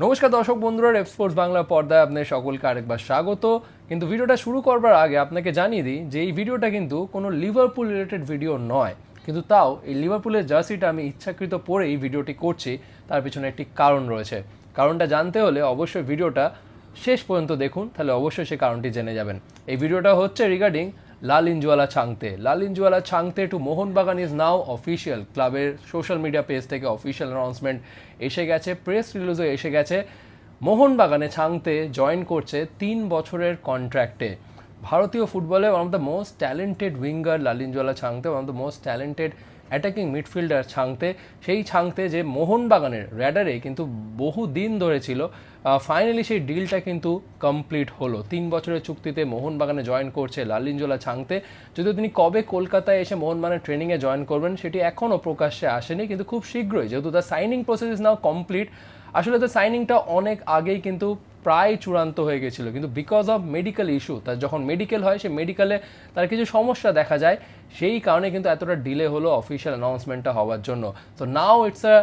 নমস্কার দর্শক বন্ধুরা, রেপ স্পোর্টস বাংলা পর্দায় আপনাদের সকলকে আরেকবার স্বাগত। কিন্তু ভিডিওটা শুরু করবার আগে আপনাকে জানিয়ে দিই যে এই ভিডিওটা কিন্তু কোনো লিভারপুল রিলেটেড ভিডিও নয়, কিন্তু তাও এই লিভারপুলের জার্সিটা আমি ইচ্ছাকৃত পরে এই ভিডিওটি করছি। তার পিছনে একটি কারণ রয়েছে। কারণটা জানতে হলে অবশ্যই ভিডিওটা শেষ পর্যন্ত দেখুন, তাহলে অবশ্যই সেই কারণটি জেনে যাবেন। এই ভিডিওটা হচ্ছে regarding Lallianzuala Chhangte. Lallianzuala Chhangte to Mohun Bagan is now official. ক্লাবের সোশ্যাল মিডিয়া পেজ থেকে অফিসিয়াল অ্যানাউন্সমেন্ট এসে গেছে, প্রেস রিলিজও এসে গেছে। মোহনবাগানে ছাংতে জয়েন করছে 3 বছরের কন্ট্রাক্টে। ভারতীয় ফুটবলে one of the most talented winger Lallianzuala Chhangte, one of the most talented attacking midfielder Chhangte. সেই ছাংতে যে মোহনবাগানের র্যাডারে কিন্তু বহু দিন ধরে ছিল, ফাইনালি সেই ডিলটা কিন্তু কমপ্লিট হলো। 3 বছরের চুক্তিতে মোহনবাগানে জয়েন করছে লালিনজুয়ালা ছাংতে। যদিও তিনি কবে কলকাতায় এসে মোহনবাগানের ট্রেনিংয়ে জয়েন করবেন সেটি এখনও প্রকাশ্যে আসেনি, কিন্তু খুব শীঘ্রই, যেহেতু the signing process is now complete. আসলে তো সাইনিংটা অনেক আগেই কিন্তু প্রায় চূড়ান্ত হয়ে গেছিলো, কিন্তু বিকজ অফ মেডিকেল ইস্যু, তার যখন মেডিকেল হয় সে মেডিকেলে তার কিছু সমস্যা দেখা যায়, সেই কারণে কিন্তু এতটা ডিলে হলো অফিসিয়াল অ্যানাউন্সমেন্টটা হওয়ার জন্য। তো now it's a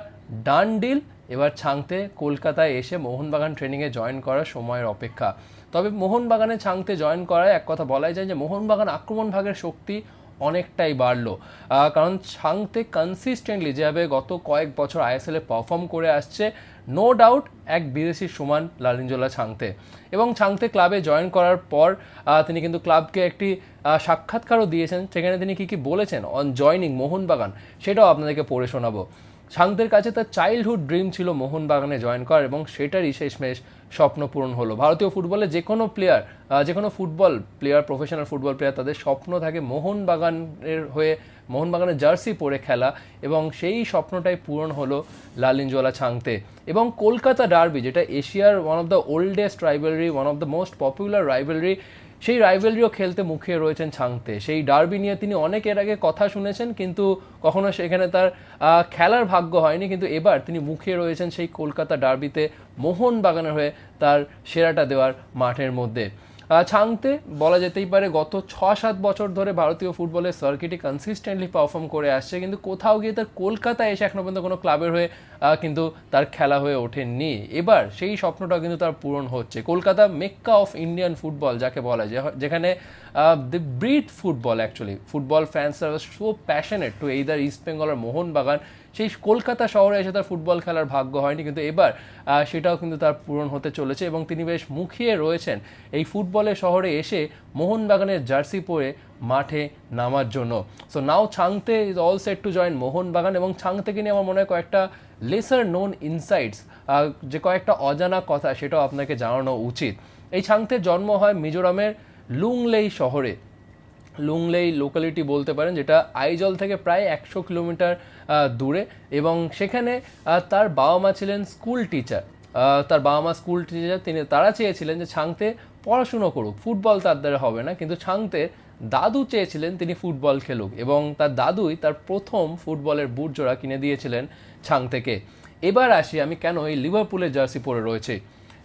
done deal. এবার ছাংতে কলকাতায় এসে মোহনবাগান ট্রেনিংয়ে জয়েন করার সময়ের অপেক্ষা। তবে মোহনবাগানে ছাংতে জয়েন করায় এক কথা বলাই যায় যে মোহনবাগান আক্রমণ ভাগের শক্তি অনেকটাই বাড়লো, কারণ ছাংতে কনসিস্টেন্টলি যেভাবে গত কয়েক বছর আইএসএলে পারফর্ম করে আসছে, নো ডাউট এক বিদেশির সমান লালিনজুয়ালা ছাংতে। এবং ছাংতে ক্লাবে জয়েন করার পর তিনি কিন্তু ক্লাবকে একটি সাক্ষাৎকারও দিয়েছেন। সেখানে তিনি কী বলেছেন অন জয়নিং মোহনবাগান সেটাও আপনাদেরকে পড়ে শোনাবো। ছাংতের কাছে তার চাইল্ডহুড ড্রিম ছিল মোহনবাগানে জয়েন করার, এবং সেটারই শেষমেশ স্বপ্ন পূরণ হলো। ভারতীয় ফুটবলে যে কোনো প্লেয়ার, যে কোনো football player, professional football player, তাদের স্বপ্ন থাকে মোহনবাগানের হয়ে মোহনবাগানের জার্সি পরে খেলা, এবং সেই স্বপ্নটাই পূরণ হলো লালিনজুয়ালা ছাংতে। এবং কলকাতা ডার্বি, যেটা এশিয়ার one of the oldest rivalry, one of the most popular rivalry, সেই রাইভেলরিও খেলতে মুখিয়ে রয়েছেন ছাংতে। সেই ডার্বি নিয়ে তিনি অনেক এর আগে কথা শুনেছেন, কিন্তু কখনো সেখানে তার খেলার ভাগ্য হয়নি। কিন্তু এবার তিনি মুখিয়ে রয়েছেন সেই কলকাতা ডার্বিতে মোহনবাগানের হয়ে তার সেরাটা দেওয়ার মাঠের মধ্যে। ছাংতে বলা যেতেই পারে গত 6-7 বছর ধরে ভারতীয় ফুটবলের সার্কিটে কনসিস্টেন্টলি পারফর্ম করে আসছে, কিন্তু কোথাও গিয়ে তার কলকাতায় এসে এখনো পর্যন্ত কোনো ক্লাবের হয়ে কিন্তু তার খেলা হয়ে ওঠেননি। এবার সেই স্বপ্নটাও কিন্তু তার পূরণ হচ্ছে। Kolkata mecca of Indian football যাকে বলা যায়, যেখানে the breed football, actually football fans আর so passionate to either East Bengal আর মোহনবাগান, সেই কলকাতা শহরে এসে তার ফুটবল খেলার ভাগ্য হয়নি, কিন্তু এবার সেটাও কিন্তু তার পূরণ হতে চলেছে। এবং তিনি বেশ মুখিয়ে রয়েছেন এই ফুটবলের শহরে এসে মোহনবাগানের জার্সি পরে মাঠে নামার জন্য। So now Chhangte is all set to join Mohun Bagan. এবং ছাংতেকে নিয়ে আমার মনে হয় কয়েকটা লেসার নোন ইনসাইটস, যে কয়েকটা অজানা কথা, সেটাও আপনাকে জানানো উচিত। এই ছাংতের জন্ম হয় মিজোরামের লুংলেই শহরে। লুংলেই লোকালিটি বলতে পারেন, যেটা আইজল থেকে প্রায় 100 কিলোমিটার দূরে। এবং সেখানে তার বাবা মা ছিলেন স্কুল টিচার। তার বাবা মা স্কুল টিচার, তারা চেয়েছিলেন যে ছাংতে পড়াশুনো করুক, ফুটবল তার দ্বারা হবে না, কিন্তু ছাংতে দাদু চেয়েছিলেন তিনি ফুটবল খেলুক, এবং তার দাদুই তার প্রথম ফুটবলের বুট জোড়া কিনে দিয়েছিলেন ছাংতেকে। এবার আসি আমি কেন এই লিভারপুলের জার্সি পরে রয়েছে।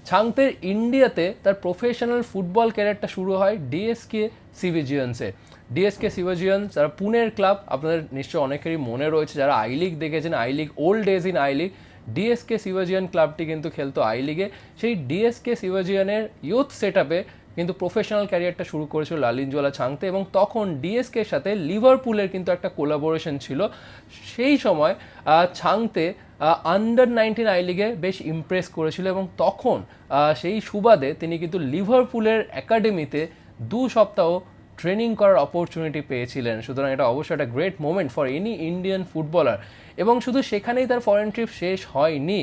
ছাংতের ইন্ডিয়াতে তার প্রফেশনাল ফুটবল ক্যারিয়ারটা শুরু হয় ডিএসকে সিভিজিয়ান্সে। ডিএসকে সিভিজিয়ান্স যারা পুনের ক্লাব, আপনাদের নিশ্চয়ই অনেকেরই মনে রয়েছে যারা আই লিগ দেখেছেন, I league, old days in I league, DSK Shivajians ক্লাবটি কিন্তু খেলতো আই লিগে। সেই ডিএসকে সিভাজিয়ানের ইউথ সেট আপে কিন্তু প্রফেশনাল ক্যারিয়ারটা শুরু করেছিল লালিনজুয়ালা ছাংতে। এবং তখন ডিএসকের সাথে লিভারপুলের কিন্তু একটা কোলাবোরেশন ছিল। সেই সময় ছাংতে আন্ডার-19 আই লিগে বেশ ইমপ্রেস করেছিল, এবং তখন সেই সুবাদে তিনি কিন্তু লিভারপুলের একাডেমিতে 2 সপ্তাহ ট্রেনিং করার অপরচুনিটি পেয়েছিলেন। সুতরাং এটা অবশ্যই একটা great moment for any Indian footballer. এবং শুধু সেখানেই তার ফরেন ট্রিপ শেষ হয়নি।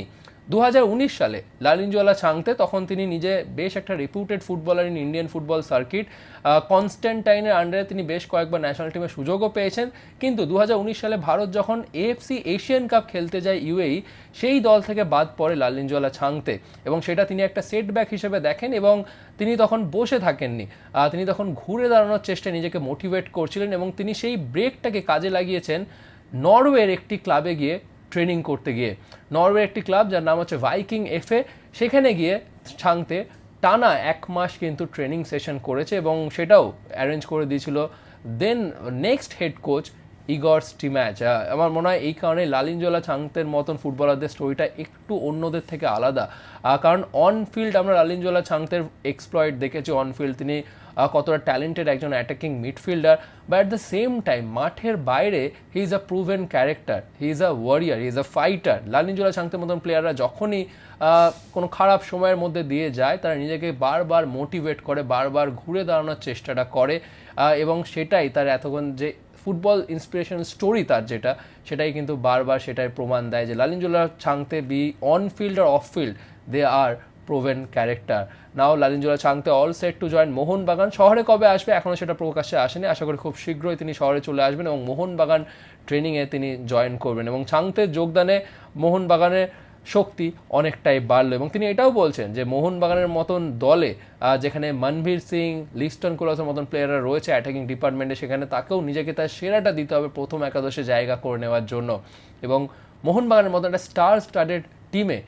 2019 সালে লালিনজুয়ালা ছাংতে, তখন তিনি নিজে বেশ একটা reputed footballer in Indian football circuit, কনস্ট্যান্টাইনের আন্ডারে তিনি বেশ কয়েকবার ন্যাশনাল টিমের সুযোগও পেয়েছেন। কিন্তু 2019 সালে ভারত যখন এএফসি এশিয়ান কাপ খেলতে যায় ইউএই, সেই দল থেকে বাদ পড়ে লালিনজুয়ালা ছাংতে, এবং সেটা তিনি একটা সেটব্যাক হিসেবে দেখেন। এবং তিনি তখন বসে থাকেননি, তিনি তখন ঘুরে দাঁড়ানোর চেষ্টায় নিজেকে মোটিভেট করছিলেন, এবং তিনি সেই ব্রেকটাকে কাজে লাগিয়েছেন নরওয়ের একটি ক্লাবে গিয়ে ট্রেনিং করতে গিয়ে। নরওয়ের একটি ক্লাব যার নাম হচ্ছে ভাইকিং এফএ, সেখানে গিয়ে ছাংতে টানা 1 মাস কিন্তু ট্রেনিং সেশন করেছে, এবং সেটাও অ্যারেঞ্জ করে দিয়েছিল then next head coach Igor Stimac. আমার মনে হয় এই কারণে লালিনজোলা চাংতের মতন ফুটবলারদের স্টোরিটা একটু অন্যদের থেকে আলাদা, কারণ অন ফিল্ড আমরা লালিনজোলা চাংতের এক্সপ্লয়েট দেখেছি, অন ফিল্ড তিনি কতটা ট্যালেন্টেড একজন attacking midfielder, but at the same time মাঠের বাইরে he is a proven character, he is a warrior, he is a fighter. Lallianzuala চাংতের মতন প্লেয়াররা যখনই কোনো খারাপ সময়ের মধ্যে দিয়ে যায় তারা নিজেকে বারবার মোটিভেট করে, বারবার ঘুরে দাঁড়ানোর চেষ্টাটা করে, এবং সেটাই তার এতক্ষণ যে ফুটবল ইন্সপিরেশন স্টোরি তার যেটা, সেটাই কিন্তু বারবার সেটাই প্রমাণ দেয় যে Lallianzuala Chhangte be on field আর off field they are proven character. Now Lallianzuala Chhangte all set to join Mohun Bagan. শহরে কবে আসবে এখনও সেটা প্রকাশ্যে আসেনি, আশা করি খুব শীঘ্রই তিনি শহরে চলে আসবেন এবং মোহনবাগান ট্রেনিংয়ে তিনি জয়েন করবেন এবং চাংতের যোগদানে মোহনবাগানের শক্তি অনেকটাই বাড়লো। এবং তিনি এটাও বলছেন যে মোহনবাগানের মতন দলে যেখানে মনভীর সিং, লিস্টন কোলাসের মতন প্লেয়াররা রয়েছে অ্যাটাকিং ডিপার্টমেন্টে, সেখানে তাকেও নিজেকে তার সেরাটা দিতে হবে প্রথম একাদশে জায়গা করে নেওয়ার জন্য। এবং মোহনবাগানের মতন একটা স্টার স্টাডেড টিমে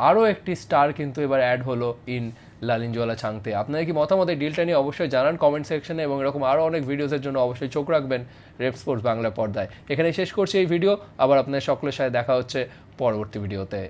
আরও একটি স্টার কিন্তু এবার অ্যাড হলো ইন লালিনজোলা চাংতে। আপনাদের কি মতামত এই ডিলটা নিয়ে অবশ্যই জানান কমেন্ট সেকশনে, এবং এরকম আরও অনেক ভিডিওসের জন্য অবশ্যই চোখ রাখবেন রেপ স্পোর্টস বাংলা পর্দায়। এখানে শেষ করছি এই ভিডিও, আবার আপনাদের সকলের সাথে দেখা হচ্ছে পরবর্তী ভিডিওতে।